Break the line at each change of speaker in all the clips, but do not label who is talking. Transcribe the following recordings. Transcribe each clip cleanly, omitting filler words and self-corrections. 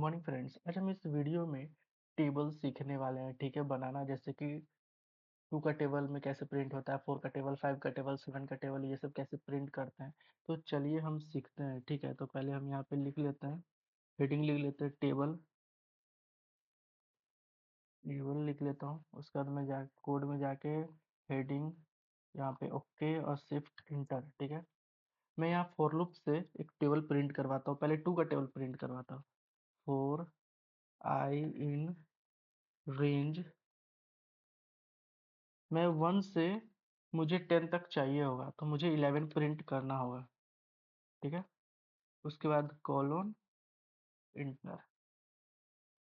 Morning friends. आज हम इस वीडियो में टेबल सीखने वाले हैं, ठीक है, बनाना। जैसे कि 2 का टेबल में कैसे प्रिंट होता है, 4 का टेबल, 5 का टेबल, 7 का टेबल, ये सब कैसे प्रिंट करते हैं। तो चलिए हम सीखते हैं, ठीक है। तो पहले हम यहाँ पे लिख लेते हैं, हेडिंग लिख लेते हैं टेबल, टेबल लिख लेता हूँ। उसके बाद मैं जा कोड में जाके हेडिंग यहाँ पे ओके और शिफ्ट इंटर, ठीक है। मैं यहाँ फॉर लूप से एक टेबल प्रिंट करवाता हूँ। पहले 2 का टेबल प्रिंट करवाता हूँ। 4 आई इन रेंज, मैं 1 से मुझे 10 तक चाहिए होगा, तो मुझे 11 प्रिंट करना होगा, ठीक है। उसके बाद कोलोन इंटर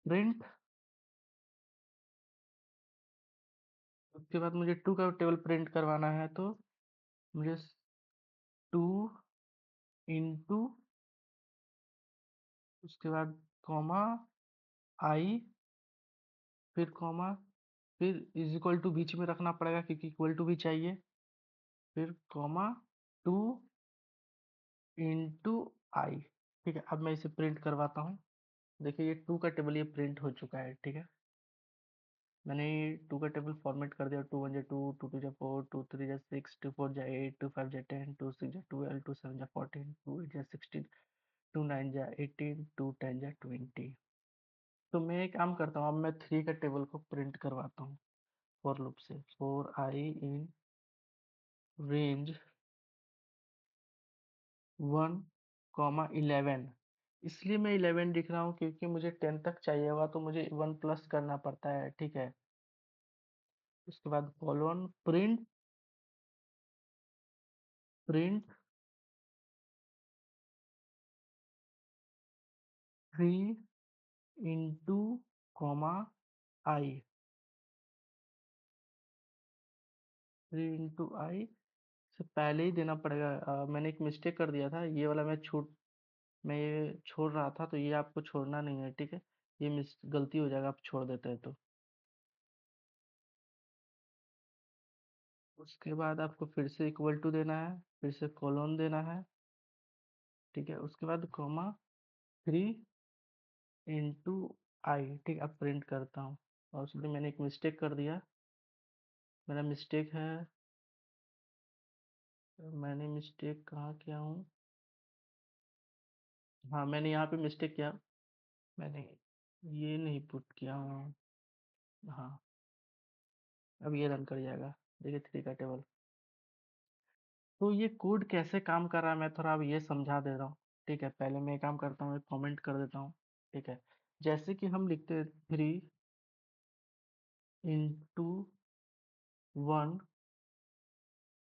प्रिंट। उसके बाद मुझे 2 का टेबल प्रिंट करवाना है, तो मुझे 2 इंटू, उसके बाद कॉमा आई, फिर कॉमा, फिर इज इक्वल टू बीच में रखना पड़ेगा क्योंकि इक्वल टू भी चाहिए, फिर कॉमा 2 इंटू आई, ठीक है। अब मैं इसे प्रिंट करवाता हूँ। देखिए ये 2 का टेबल ये प्रिंट हो चुका है, ठीक है। मैंने 2 का टेबल फॉर्मेट कर दिया। 2 1 जा 2, 2 2 जा 4, 2 3 जा 6, 2 4 जा 8, 2 5 जा 10, 2 6 जा 12, 2 7 जा 14, 2 8 जा 16, 2 9 जा 18, 2 10 जा 20। तो मैं एक काम करता हूँ, अब मैं 3 का टेबल को प्रिंट करवाता हूँ फॉर लूप से। 4 आई इन रेंज 1 कॉमा 11। इसलिए मैं 11 लिख रहा हूँ क्योंकि मुझे 10 तक चाहिए होगा, तो मुझे 1 प्लस करना पड़ता है, ठीक है। उसके बाद colon print, print 3 into comma I, 3 into I से पहले ही देना पड़ेगा। मैंने एक मिस्टेक कर दिया था, ये वाला मैं ये छोड़ रहा था, तो ये आपको छोड़ना नहीं है, ठीक है। ये मिस गलती हो जाएगा आप छोड़ देते हैं तो। उसके बाद आपको फिर से इक्वल टू देना है, फिर से कोलोन देना है, ठीक है। उसके बाद कॉमा 3 इंटू आई, ठीक है। अब प्रिंट करता हूँ। और उसमें मैंने एक मिस्टेक कर दिया, मेरा मिस्टेक है। मैंने मिस्टेक कहाँ किया हूँ, हाँ मैंने यहाँ पे मिस्टेक किया। मैंने ये नहीं पुट किया हूँ, हाँ। अब ये रन कर जाएगा, देखिए 3 का टेबल। तो ये कोड कैसे काम कर रहा है मैं थोड़ा अब ये समझा दे रहा हूँ, ठीक है। पहले मैं एक काम करता हूँ, एक कमेंट कर देता हूँ, ठीक है। जैसे कि हम लिखते हैं 3 इंटू 1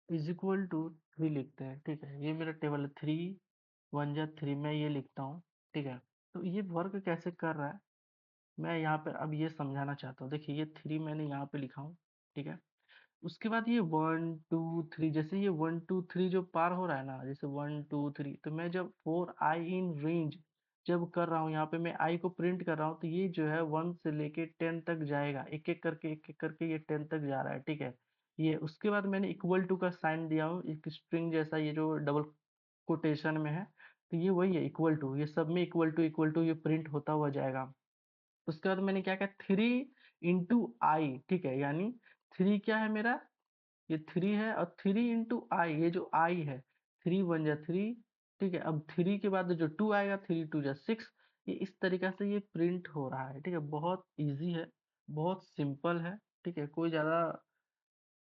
इज इक्वल टू 3 लिखते हैं, ठीक है। ये मेरा टेबल है, 3 1 जा 3, मैं ये लिखता हूँ, ठीक है। तो ये वर्क कैसे कर रहा है मैं यहाँ पे अब ये समझाना चाहता हूँ। देखिए ये 3 मैंने यहाँ पे लिखा हूँ, ठीक है। उसके बाद ये 1 2 3, जैसे ये 1 2 3 जो पार हो रहा है ना, जैसे 1 2 3, तो मैं जब 4 आई इन रेंज जब कर रहा हूँ, यहाँ पे मैं आई को प्रिंट कर रहा हूँ, तो ये जो है 1 से लेके 10 तक जाएगा, एक एक करके ये 10 तक जा रहा है, ठीक है। ये उसके बाद मैंने इक्वल टू का साइन दिया हूँ, एक स्ट्रिंग जैसा, ये जो डबल कोटेशन में है, तो ये वही है इक्वल टू, ये सब में इक्वल टू ये प्रिंट होता हुआ जाएगा। उसके बाद मैंने क्या किया, 3 इंटू आई, ठीक है। यानी 3 क्या है मेरा, ये 3 है, और 3 इंटू आई, ये जो आई है, 3 1 जा 3, ठीक है। अब 3 के बाद जो 2 आएगा, 3 2 जा 6। ये इस तरीका से ये प्रिंट हो रहा है, ठीक है। बहुत इजी है, बहुत सिंपल है, ठीक है। कोई ज़्यादा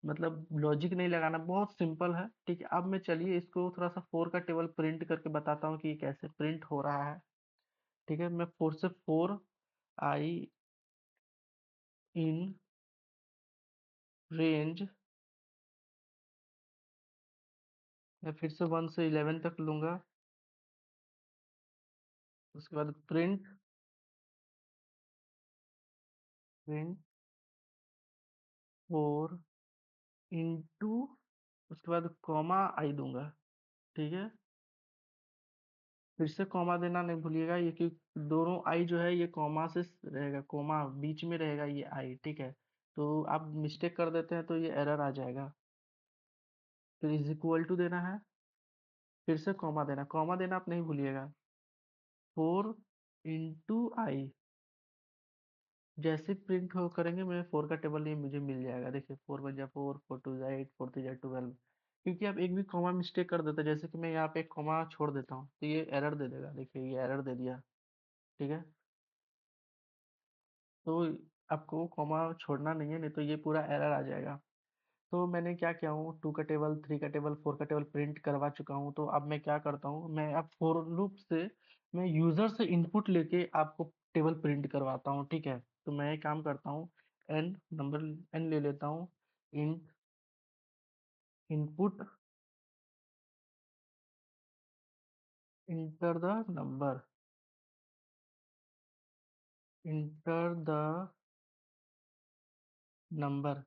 मतलब लॉजिक नहीं लगाना, बहुत सिंपल है, ठीक है। अब मैं चलिए इसको थोड़ा सा 4 का टेबल प्रिंट करके बताता हूँ कि ये कैसे प्रिंट हो रहा है, ठीक है। मैं 4 से 4 आई इन रेंज, मैं फिर से 1 से 11 तक लूंगा। उसके बाद प्रिंट, प्रिंट 4 इंटू, उसके बाद कॉमा आई दूंगा, ठीक है। फिर से कॉमा देना नहीं भूलिएगा, ये कि दोनों आई जो है ये कॉमा से रहेगा, कॉमा बीच में रहेगा ये आई, ठीक है। तो आप मिस्टेक कर देते हैं तो ये एरर आ जाएगा। फिर इज इक्वल टू देना है, फिर से कॉमा देना आप नहीं भूलिएगा। 4 इंटू आई, जैसे प्रिंट हो करेंगे मैं फोर का टेबल ये मुझे मिल जाएगा। देखिए 4 × 4 4 × 2 = 8 4 × 3 = 12। क्योंकि आप एक भी कॉमा मिस्टेक कर देते हैं, जैसे कि मैं यहाँ पे एक कॉमा छोड़ देता हूँ तो ये एरर दे देगा। देखिए ये एरर दे दिया, ठीक है। तो आपको कॉमा छोड़ना नहीं है, नहीं तो ये पूरा एरर आ जाएगा। तो मैंने क्या किया हूँ, 2 का टेबल, 3 का टेबल, 4 का टेबल प्रिंट करवा चुका हूँ। तो अब मैं क्या करता हूँ, मैं अब फॉर लूप से मैं यूजर से इनपुट लेके आपको टेबल प्रिंट करवाता हूँ, ठीक है। तो मैं एक काम करता हूँ, एन नंबर एन ले लेता हूँ, in input enter the number, enter the number,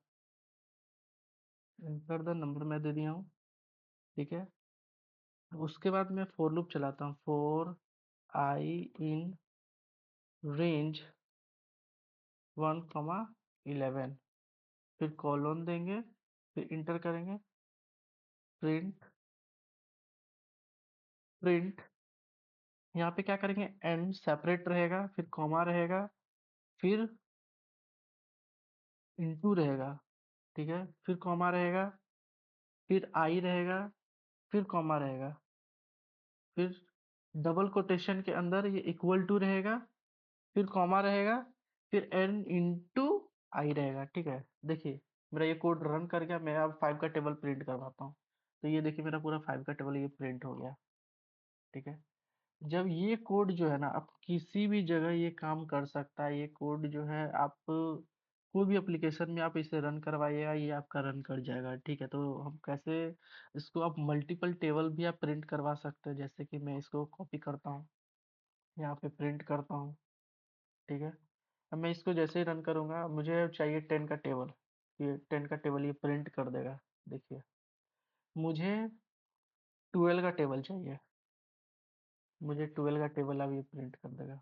enter the number मैं दे दिया हूँ, ठीक है। उसके बाद मैं फॉर लूप चलाता हूँ, फॉर आई इन रेंज 1, 11, फिर कॉलन देंगे, फिर इंटर करेंगे, प्रिंट प्रिंट यहाँ पे क्या करेंगे, एन सेपरेट रहेगा, फिर कॉमा रहेगा, फिर इंटू रहेगा, ठीक है, फिर कॉमा रहेगा, फिर आई रहेगा, फिर कॉमा रहेगा, फिर डबल कोटेशन के अंदर ये इक्वल टू रहेगा, फिर कॉमा रहेगा, फिर एन इंटू आई रहेगा, ठीक है। देखिए मेरा ये कोड रन कर गया। मैं अब 5 का टेबल प्रिंट करवाता हूँ। तो ये देखिए मेरा पूरा 5 का टेबल ये प्रिंट हो गया, ठीक है। जब ये कोड जो है ना, आप किसी भी जगह ये काम कर सकता है। ये कोड जो है आप कोई भी एप्लीकेशन में आप इसे रन करवाइएगा, ये आपका रन कर जाएगा, ठीक है। तो हम कैसे इसको आप मल्टीपल टेबल भी आप प्रिंट करवा सकते हैं। जैसे कि मैं इसको कॉपी करता हूँ, यहाँ पे प्रिंट करता हूँ, ठीक है। अब मैं इसको जैसे ही रन करूँगा, मुझे चाहिए 10 का टेबल। ये 10 का टेबल ये प्रिंट कर देगा। देखिए मुझे 12 का टेबल चाहिए, मुझे 12 का टेबल अब ये प्रिंट कर देगा।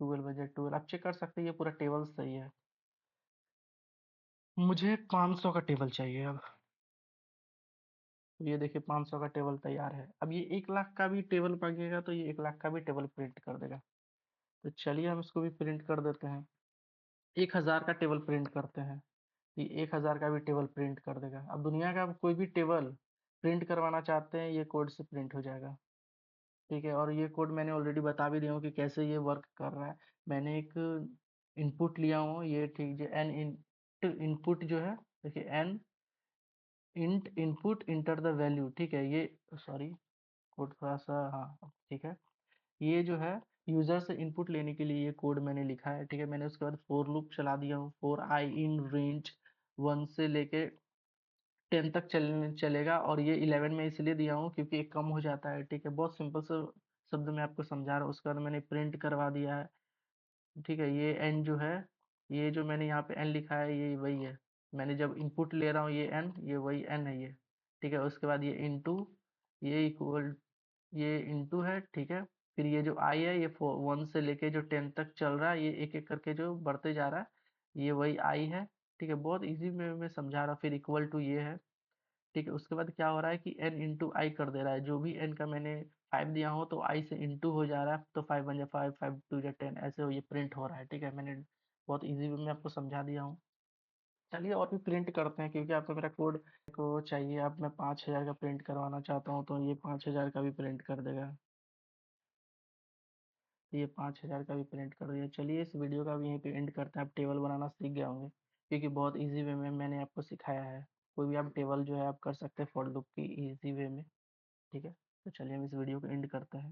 12 आप चेक कर सकते हैं, ये पूरा टेबल सही है। मुझे 500 का टेबल चाहिए अब। ये देखिए 500 का टेबल तैयार है। अब ये 1 लाख का भी टेबल मांगेगा तो ये 1 लाख का भी टेबल प्रिंट कर देगा। तो चलिए हम इसको भी प्रिंट कर देते हैं। 1000 का टेबल प्रिंट करते हैं, ये 1000 का भी टेबल प्रिंट कर देगा। अब दुनिया का आप कोई भी टेबल प्रिंट करवाना चाहते हैं, ये कोड से प्रिंट हो जाएगा, ठीक है। और ये कोड मैंने ऑलरेडी बता भी दिया हूँ कि कैसे ये वर्क कर रहा है। मैंने एक इनपुट लिया हूँ, ये ठीक जो एन इनपुट जो है, देखिए an int input enter the value, ठीक है। ये सॉरी कोड थोड़ा सा, हाँ ठीक है। ये जो है यूजर से इनपुट लेने के लिए ये कोड मैंने लिखा है, ठीक है। मैंने उसके बाद फॉर लूप चला दिया हूँ, फॉर आई इन रेंज 1 से लेके 10 तक चलेगा। और ये 11 में इसलिए दिया हूँ क्योंकि एक कम हो जाता है, ठीक है। बहुत सिंपल से शब्द में आपको समझा रहा हूँ। उसके बाद मैंने प्रिंट करवा दिया है, ठीक है। ये एन जो है, ये जो मैंने यहाँ पे एन लिखा है ये वही है। मैंने जब इनपुट ले रहा हूँ ये एन, ये वही एन है ये, ठीक है। उसके बाद ये इनटू, ये इक्वल, ये इनटू है, ठीक है। फिर ये जो आई है ये 1 से लेके जो 10 तक चल रहा है, ये एक एक करके जो बढ़ते जा रहा है, ये वही आई है, ठीक है। बहुत इजी में मैं समझा रहा हूँ। फिर इक्वल टू ये है, ठीक है। उसके बाद क्या हो रहा है कि एन इंटू आई कर दे रहा है। जो भी एन का मैंने 5 दिया हो तो आई से इंटू हो जा रहा है। तो 5 × 5 5 × 2 = 10, ऐसे हो ये प्रिंट हो रहा है, ठीक है। मैंने बहुत इजी वे में आपको समझा दिया हूँ। चलिए और भी प्रिंट करते हैं, क्योंकि आपको मेरा कोड को चाहिए। अब मैं 5000 का प्रिंट करवाना चाहता हूँ, तो ये 5000 का भी प्रिंट कर देगा। ये 5000 का भी प्रिंट कर दिया। चलिए इस वीडियो का भी यहीं पे एंड करते हैं। आप टेबल बनाना सीख गए होंगे, क्योंकि बहुत इजी वे में मैंने आपको सिखाया है। कोई भी आप टेबल जो है आप कर सकते हैं फॉर लूप की इजी वे में, ठीक है। तो चलिए हम इस वीडियो को एंड करते हैं।